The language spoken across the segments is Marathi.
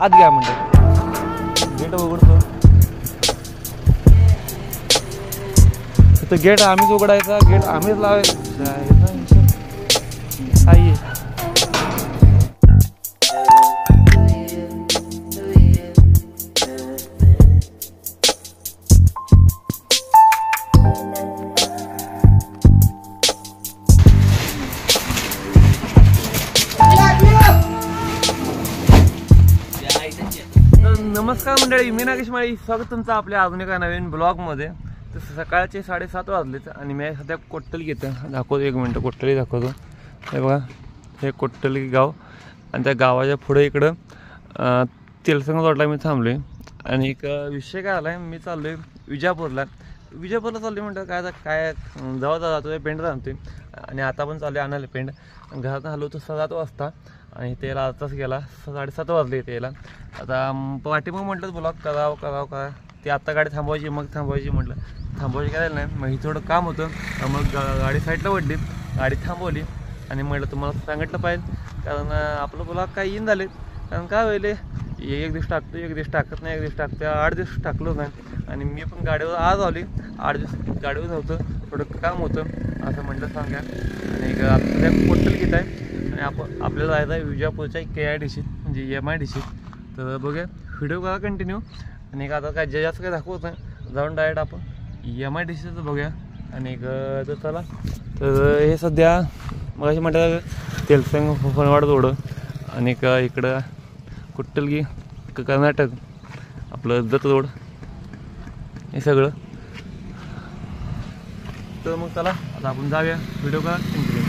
आत घ्या म्हणजे गेट उघडतो. गेट आम्हीच उघडायचा, गेट आम्हीच लावायचा. आई नमस्कार मंडळी, मी नागेश माळी. स्वागत तुमचं आपल्या अजून एका नवीन ब्लॉगमध्ये. तर सकाळचे 7:30 वाजलेत आणि मी सध्या कोट्टली घेतो. दाखवतो, एक मिनटं कोट्टली दाखवतो. हे बघा, हे कोट्टली गाव आणि त्या गावाच्या पुढे इकडं तेलसंग रोडला मी थांबलो आहे. आणि एक विषय काय आला आहे, मी चाललो आहे विजापूरला चाललो आहे. म्हणतो काय जवळ जातो पेंट आणतोय आणि आता पण चालू आहे आणायला पेंट. घरात आलो तो 7 वाजता आणि त्याला आताच गेला 7:30 वाजले त्याला. आता पाठीमाग म्हटलं ब्लॉग करावं का ते आत्ता गाडी थांबवायची मग थांबवायची म्हटलं. थांबवायची करायला नाही, मग थोडं काम होतं. मग गाडी साईडला वडली, गाडी थांबवली आणि म्हटलं तुम्हाला सांगितलं पाहिजे, कारण आपलं ब्लॉग काय येईन झाले. कारण काय होईल, एक दिवस टाकतो, एक दिवस टाकत नाही, एक दिवस टाकतो, 8 दिवस टाकलो नाही. आणि मी पण गाडीवर आज आली, 8 दिवस गाडीवर नव्हतं, थोडं काम होतं असं म्हटलं सांगा. आणि आपल्या कोट्टल घेत आहे आणि आपल्याला जायचं आहे विजापूरच्या KIDC म्हणजे MIDC. तर बघूया, व्हिडिओ करा कंटिन्यू. आणि आता काय जास्त काही दाखवत नाही, जाऊन डायरेक्ट आपण MIDCचं बघूया. आणि तर चला. तर हे सध्या मग अशी म्हटलं तेलसंग फनवाड रोड आणि इकडं कुट्टलगी कर्नाटक आपलं जत रोड हे सगळं. तर मग चला आता आपण जाऊया, व्हिडिओ करा कंटिन्यू.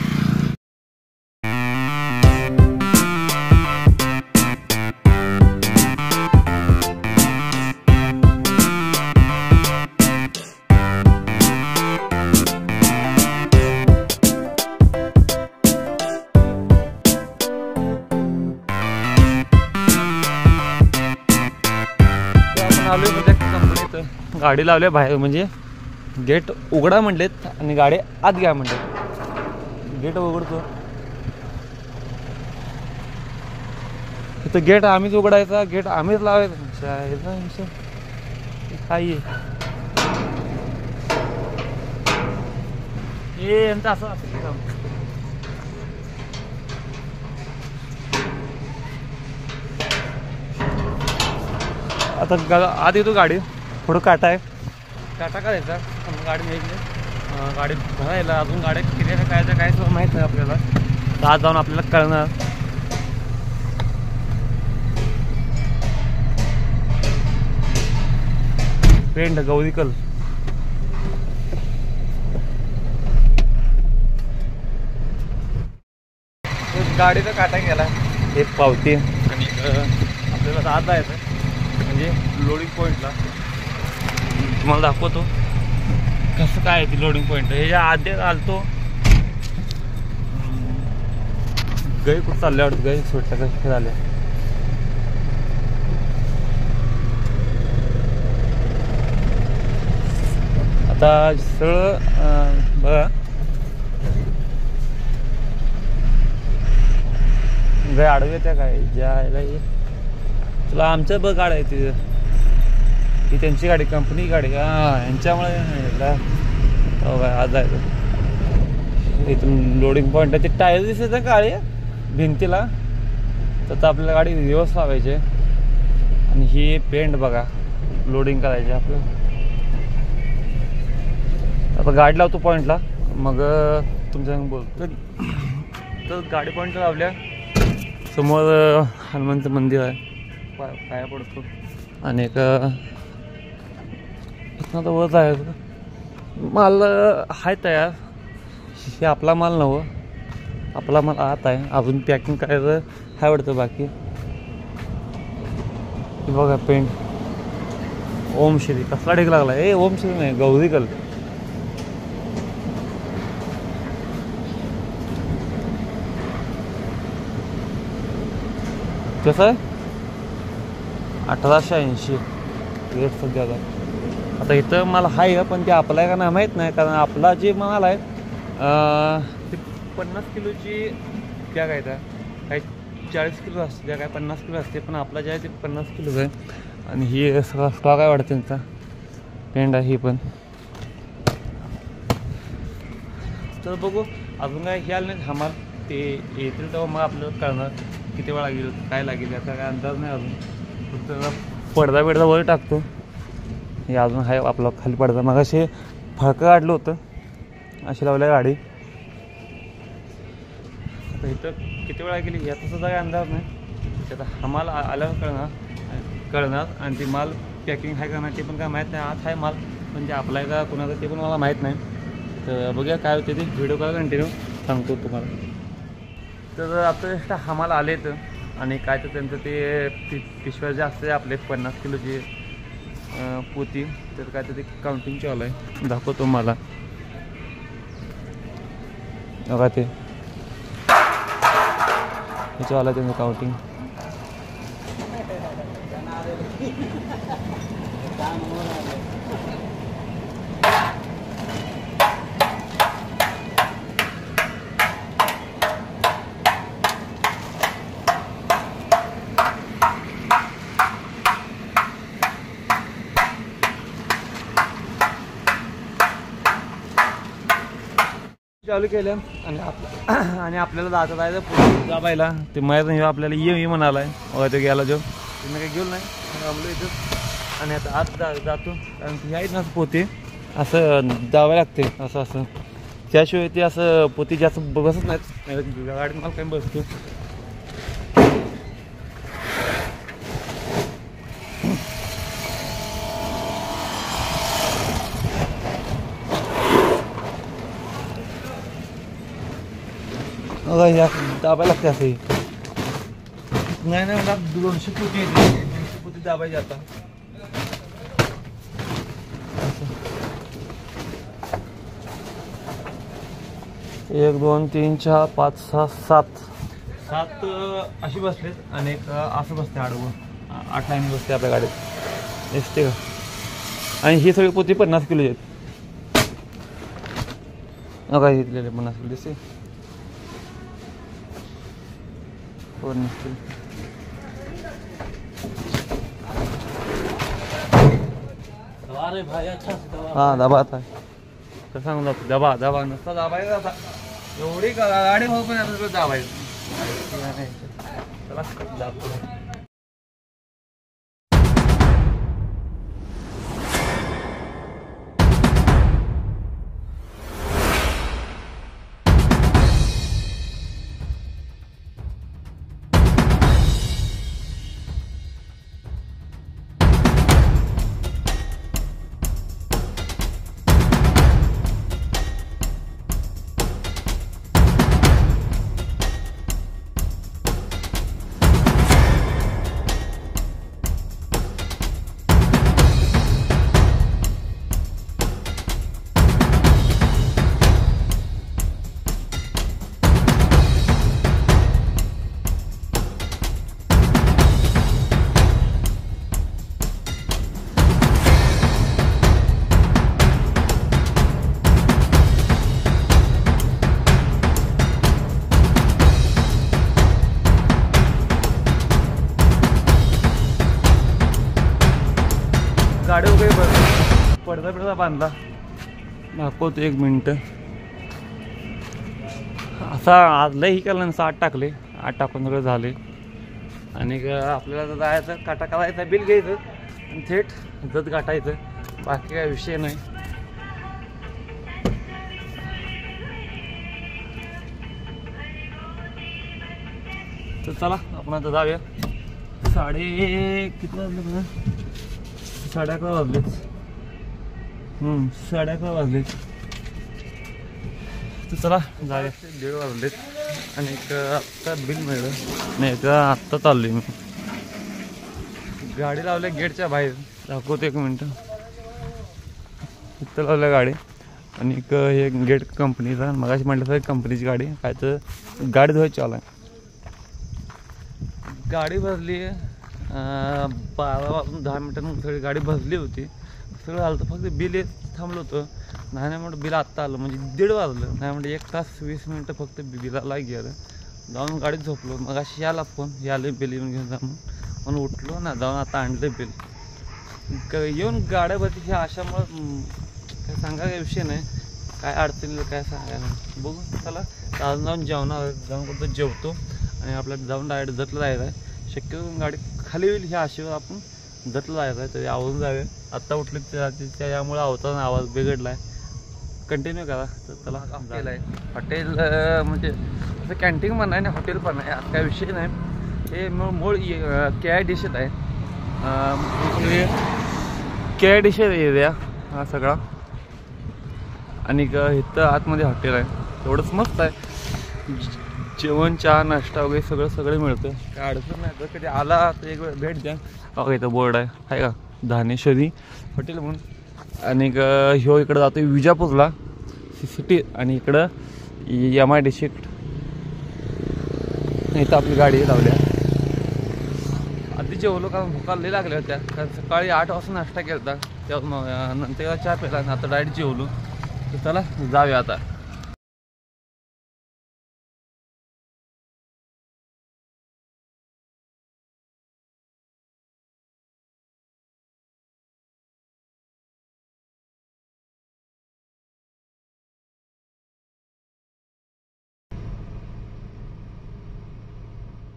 आलोय सध्या कंपनीत, गाडी लावल्या बाहेर म्हणजे गेट उघडा म्हणलेत आणि गाडी आत घ्या म्हणले. गेट उघडतो. इथं गेट आम्हीच उघडायचा, गेट आम्हीच लावायचा. काय हे यांचं असं असं काम. आता आत येतो गाडी, थोडं काटा आहे, काटा करायचा गाडी न्यायची. गाडी भरायला अजून गाड्या किती काय माहीत नाही आपल्याला, तर आज जाऊन आपल्याला कळणार. पेंट गौरीकल गाडीचा काटा गेला, एक पावती. आणि आपल्याला आत जायचं म्हणजे लोडिंग पॉईंटला. तुम्हाला दाखवतो कसं काय आहे ती लोडिंग पॉईंट. ह्याच्या आधी आलतो गाई कुठं चालल्यावर गाई सोडल्या कशा झाल्या. आता सगळं बघा, गाय आडवे त्या काय ज्या तुला आमच्या बघ गाडी आहे तिथं, ही त्यांची गाडी, कंपनी गाडी. यांच्यामुळे हो काय आज जायचं. इथून लोडिंग पॉईंट आहे, ते टायर दिसायचं काळे भिंतीला, तर आपल्याला गाडी रिवर्स लावायची. आणि ही पेंट बघा लोडिंग करायची आपलं. आता गाडी लावतो पॉईंटला, मग तुमच्या बोलतो. तर गाडी पॉईंटला लावल्या, समोर हनुमंत मंदिर आहे, पाया पडतो. आणि इथनं तर वर जायचं. माल आहे तयार, हे आपला माल नव्हं, आपला माल आत आहे, अजून पॅकिंग करायचं आहे वाटतं बाकी. बघा पेंट ओम श्री कसला ढेक लागला. ओम श्री नाही, गौरीकल. कसं आहे 1880 रेट सध्या. आता इथं मला आहे पण ते आपला आहे का नाही माहीत नाही, कारण आपला जे माल आहे ते 50 किलोची बॅग आहे. काय 40 किलो असते, त्या काय 50 किलो असते, पण आपला जे आहे ते 50 किलोच आहे. आणि ही सगळा स्टॉक आहे वाटतं त्यांचा, पेंड आहे ही पण. तर बघू अजून काय हे आलं नाही हमाल, ते येतील तेव्हा मग आपल्याला कळणार किती वेळ लागेल काय लागेल, याचा काय अंदाज नाही अजून. फक्त पडदा बिडदा वर टाकतो. हे अजून आहे आपला खाली पडदा, मग असे फळकं काढलं होतं, अशी लावल्या गाडी. आता इथं किती वेळा गेली याचा सुद्धा काही अंदाज नाही. त्याचा हमाल आल्यावर कळणार आणि ते माल पॅकिंग आहे का नाही ते पण काय माहीत नाही. आज आहे माल म्हणजे आपला आहे का कोणाचा ते पण मला माहीत नाही. तर बघूया काय होते ते, व्हिडिओ कॉल कंटिन्यू सांगतो तुम्हाला. तर आता जस्ट हमाल आले तर, आणि काय तर त्यांचं ते पिशव्या जे असते आपले 50 किलोची पोती, तर काय तर ते काउंटिंग चालू आहे, दाखवतो मला. बघा ते ह्याचं आलं त्यांचं काउंटिंग. चालू केलं आणि आपल्याला जाता जायचं पुढे दाबायला. ते माहीत नाही आपल्याला ये म्हणाला आहे, बघा तो गेला जो, त्यांना काही घेऊन नाही थांबलो इथं. आणि आता आत जातो कारण ती आहेत ना पोते असं दाबायला लागते, असं त्याशिवाय ते असं पोती जास्त बसत नाहीत. गाडीत मला काही बसतो. या दाबायला लागते असं नाही मला 200 पोती येते, 200 पोती दाबायची आता. 1 2 3 4 5 6 7 अशी बसलेत आणि एक असं बसते आडवं, 8 लाईन बसते आपल्या गाडीत दिसते का. आणि ही सगळी पोती 50 किलो आहेत. काय घेतलेले 50 किलो दिसते. हाँ दबा आता तर सांगून जातो, दबा नसता दाबायचा आता. एवढी गाडी हो पण आता दाबायचं. चला दाबतो. गाडी वगैरे पडदा बांधला, दाखवतो 1 मिनटं. असा आजलं ही केलं नसतं, 8 टाकले, 8 टाकून सगळं झाले. आणि आपल्याला तर जायचं, काटा करायचा, बिल घ्यायचं आणि थेट जत गाठायचं, बाकी काय विषय नाही. तर चला आपण आता जाऊया. किती वाजले बघा, 11:30 वाजलेच. 11:30 वाजलेच. तर चला जाऊया. 1:30 वाजलेत आणि आत्ता बिल मिळलं नाही का, आत्ता चाललोय मी. गाडी लावल्या गेटच्या बाहेर, दाखवतो 1 मिनटं. इथं लावल्या गाडी आणि हे गेट कंपनीचा, मगाशी म्हटलं तर कंपनीची गाडी, काय तर गाडी धुवायची चालू आहे. गाडी भरली 12 वाजून 10 मिनटांनी सगळी गाडी भरली होती. सगळं आलं तर फक्त बिल थांबलं होतं. नाही म्हणलं बिल आत्ता आलं, म्हणजे 1:30 वाजलं. नाही म्हणजे 1 तास 20 मिनटं फक्त बिलाला गेलं. जाऊन गाडीत झोपलो. मग अशी याला फोन याले बिल येऊन घेऊन जा म्हणून उठलो ना, जाऊन आता आणलं बिल. येऊन गाड्यावरती ह्या अशामुळं काय सांगा काही विषय नाही, काय अडचणीला काय सांगायला. बघू चला अजून जाऊन जेवणार, जाऊन कुठं जेवतो आणि आपल्याला जाऊन डायरेक्ट जतला जायचं आहे. शक्यतो गाडी खाली होईल ह्या आशेवर आपण जतला जायचं आहे, तरी आवरून जावे. आत्ता उठले त्यामुळे आवताना आवाज बिघडला आहे. कंटिन्यू करा. तर चला हॉटेल आहे. हॉटेल म्हणजे असं कॅन्टीन पण आहे आणि हॉटेल पण आहे, आता काय विषय नाही. हे मूळ केआय डिशेस आहे, केआय डिशेस एरिया हा सगळा. आणि इथं आतमध्ये हॉटेल आहे, एवढंच मस्त आहे. जेवण चहा नाश्ता वगैरे सगळं मिळतं, काय अडचण नाही. जर कधी आला तर एक वेळ भेट द्या. बघा इथं बोर्ड आहे का, धानेश्वरी हॉटेल म्हणून. आणि ह्यो इकडं जातो विजापूरला सिटी, आणि इकडं MIDC. इथं आपली गाडी लावल्या. आधी जेवलो कारण भुका लई लागल्या होत्या, कारण सकाळी 8 वाजता नाश्ता केला होता, तेव्हा नंतर चहा प्यायला आणि आता डायरेक्ट जेवलो. तर चला जाऊया आता.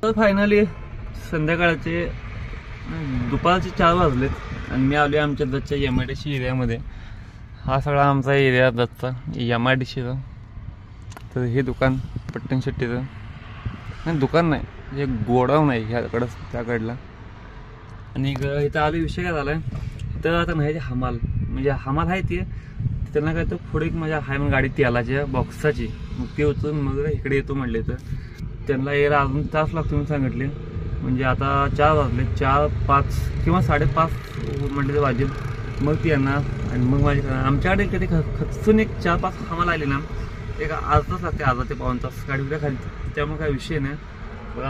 तर फायनली संध्याकाळचे दुपारचे 4 वाजलेत आणि मी आलो आमच्या दत्तच्या MIDC एरियामध्ये. हा सगळा आमचा एरिया दत्तचा MIDCचा. तर हे दुकान पट्टण शेट्टीचं नाही, दुकान नाही, हे गोडाऊन आहे ह्याकडं त्याकडला. आणि इथं आलो विषय काय झाला आहे, तर आता नाही हमाल म्हणजे हमाल आहे ते त्यांना काय तर पुढे एक माझ्या हाय मग गाडी तेलाच्या बॉक्साची, मग ते उचलून मग इकडे येतो म्हणले. तर त्यांना यायला अजून तास लागतो म्हणून सांगितले. म्हणजे आता 4 वाजले, 4, 5 किंवा 5:30 म्हटले तर वाजेल. मग ती येणार आणि मग माझी आमच्याकडे कधी खचून एक 4-5 हमाल आले ना, एक अर्धा तास लागते, अर्धा ते पाऊण तास गाडी उद्या खाली. त्यामुळे काय विषय नाही. बघा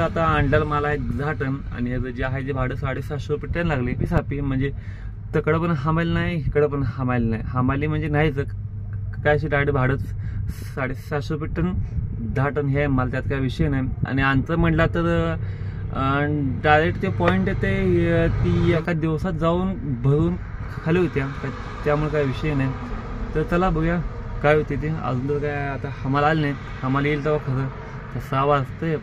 आता आणलेलं मला आहे 10 टन आणि ह्याचं जे आहे जे भाडं 750 रुपये टन लागले. पिसापी म्हणजे तिकडं पण हमाली नाही, इकडं पण हमाली नाही. हमाली म्हणजे नाहीच काय अशी डायरेक्ट भाडं 750 रुपये टन, 10 टन हे मला त्यात काय विषय नाही. आणि अंतर म्हटला तर डायरेक्ट ते पॉईंट येते ती एका दिवसात जाऊन भरून खाली होत्या, त्यामुळे काय विषय नाही. तर चला बघूया काय होते ते. अजून तर काय आता हमाला आले नाहीत, हमाला येईल तेव्हा खरं. तर 6 वाजते,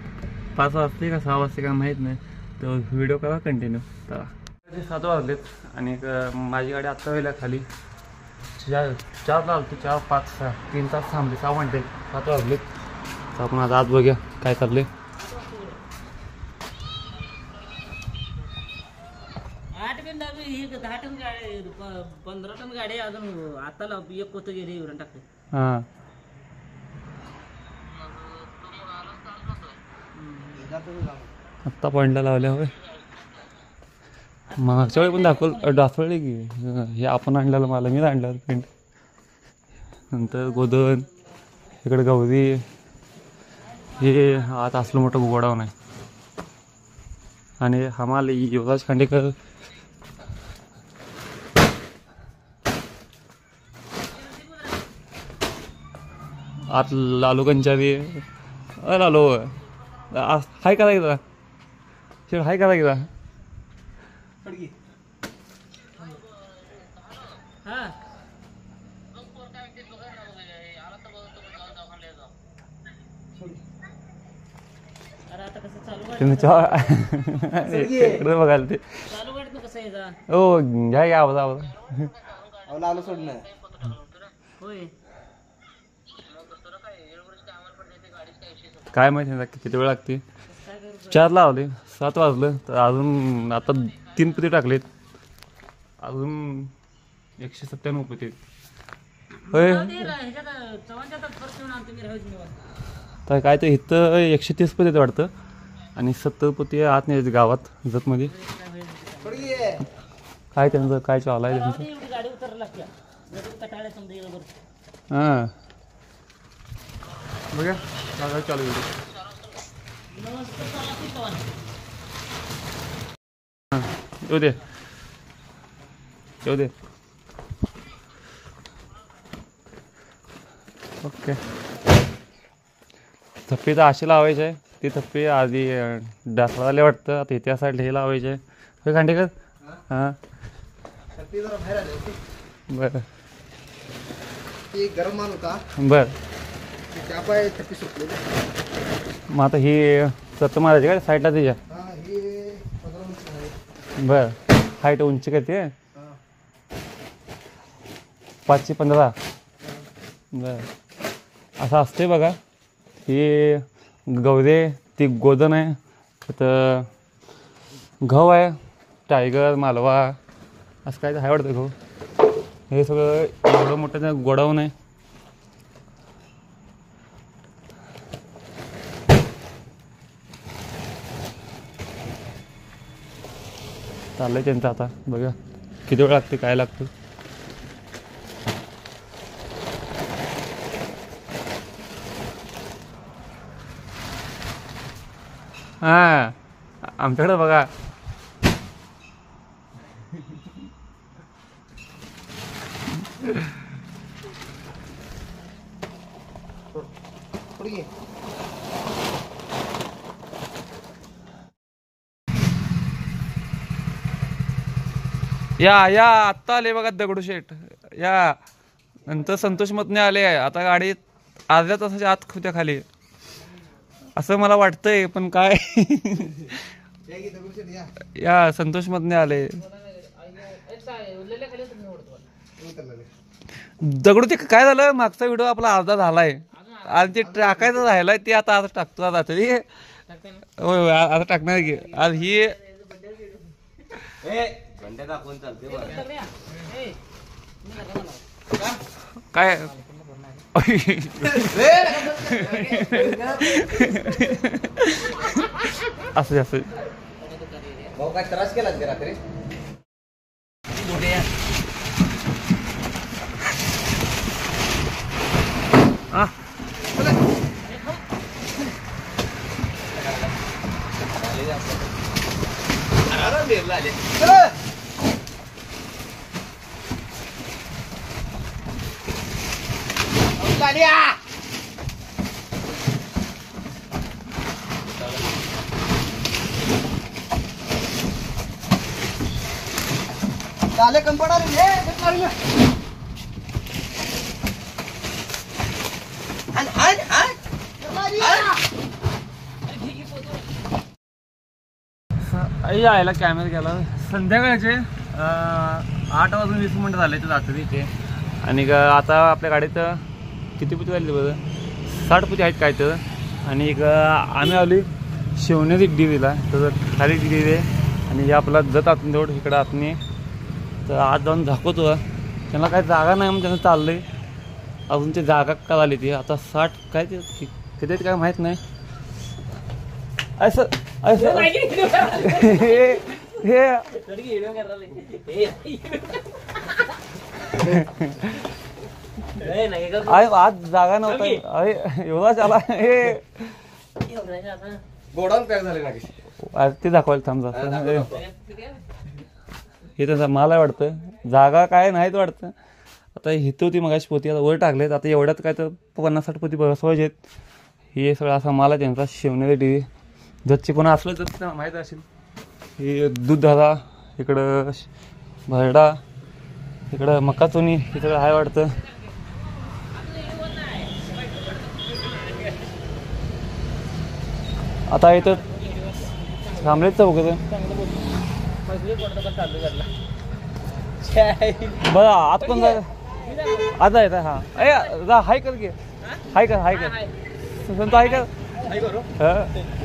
5 वाजते का 6 वाजते काय माहीत नाही. तर व्हिडिओ करा कंटिन्यू. तर 7 वाजलेत आणि माझी गाडी आत्ता व्हायला खाली 4ला आलतो, 4, 5, 6 3 तास थांबले, 6 घंटे, 7 वाजलेत. तर आपण आता आत बघूया काय चाललंय. 10 टन गाडी, 15 टन गाडी अजून आता एक कोत गेली एवढं टाकते. हां आत्ता पॉईंटला लावल्या होय. मागच्या वेळी पण दाखवले की हे आपण आणलेलं, मला मी आणलं पेंट. नंतर गोधन, इकडे गौरी, हे आत असलं मोठं गोडाऊन आहे. आणि हमाल युवराज खांडेकर, आत लालू कंचारी. लालू हाय करा एकदा, शेड हाय करा एकदा. इकडे बघायला ते हो घ्या घ्या आवाज आवाज सोडलं. काय माहिती किती वेळ लागते. 4ला लावले, 7 वाजलं, तर अजून आता 3 पुते टाकलेत, अजून 197 पुते. होय तर काय तर इथं 130 पुते वाटतं आणि 70 पुते आत नाही गावात जतमध्ये. काय त्यांचं काय चालू आहे त्यांचं. हां बघा चालू येऊ दे येऊ दे. ओके थप्पी तर अशी लावायची आहे. ती थप्पी आधी डासळाले वाटतं. आता त्या साईडला हे लावायचे आहे. हे खांडेकर हां बरं गरम माल होता बरं. त्यापाय थप्पी सुटलेली. मग आता ही सत्त मारायची का साईडला त्याच्या? बरं. हाईट उंची किती? 515. बरं असं असते बघा. ही गवदे, ती गोदन आहे, तर गहू आहे, टायगर, मालवा असं काय आहे वाटतं गहू. हे सगळं एवढं मोठं गोडाऊन आहे. चाललंय त्यांचं. आता बघा किती वेळ लागते, काय लागतं. हां आमच्याकडं बघा या आत्ता आले बघा दगडूशेठ. या नंतर संतोष मतने आले. आता गाडी अर्ध्या तासाच्या आत खुत्या खाली असं मला वाटतंय, पण काय या संतोष मतने आले. दगडू ते काय झालं, मागचा व्हिडिओ आपला अर्धा झालाय आणि ते टाकायचं राहिलाय. ते आता टाकतो. आता तरी होय आता टाकणार की. आज ही काय असं असं काय त्रास केला रात्री. चाले कंपडा यायला कॅमेरा गेला. संध्याकाळचे 8:20 झाले ते जातं इथे. आणि आता आपल्या गाडीत किती पुती झाली बरं, 60 पुती आहेत काय तर. आणि आम्ही आलो शिवण्याची डिरीला, तर खाली डिरी आहे आणि हे आपला जत आतून तेवढं इकडं आतनी. तर आज जाऊन झाकवतो. त्यांना काही जागा नाही म्हणून त्यांना चाललंय. अजून ते जागा का झाली ती. आता 60 काय ते किती काय माहीत नाही. असं असं हे आज जागा नव्हता. अरे एवढा चाला हे गोडाऊन पॅक झाले ना ते दाखवायला थांब. हे त्यांचा माल आहे वाटतं. जागा काय नाहीत वाटतं. आता हिथं होती मगाशी पोती, आता वर टाकलेत. आता एवढ्यात काय तर 50-60 पोती बसवायचे आहेत. हे सगळं असा माल आहे त्यांचा. शिवण्याचा टी व्ही जतची कोणा असलं तर त्यांना माहीत असेल. हे दूध धारा, इकडं भरडा, इकडं मक्काचोनी, हे सगळं आहे वाटतं. आता इथं थांबलेच चौकत बरं. आत पण जाय आता येत. हा जा हाय कर घे. हाय कर हाय कर संतो हाय कर.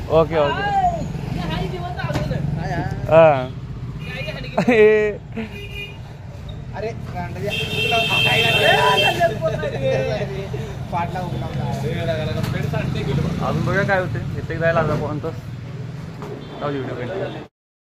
ओके ओके हां. अरे अजून बघा काय होते. इथे जायला कोणतं व्हिडिओ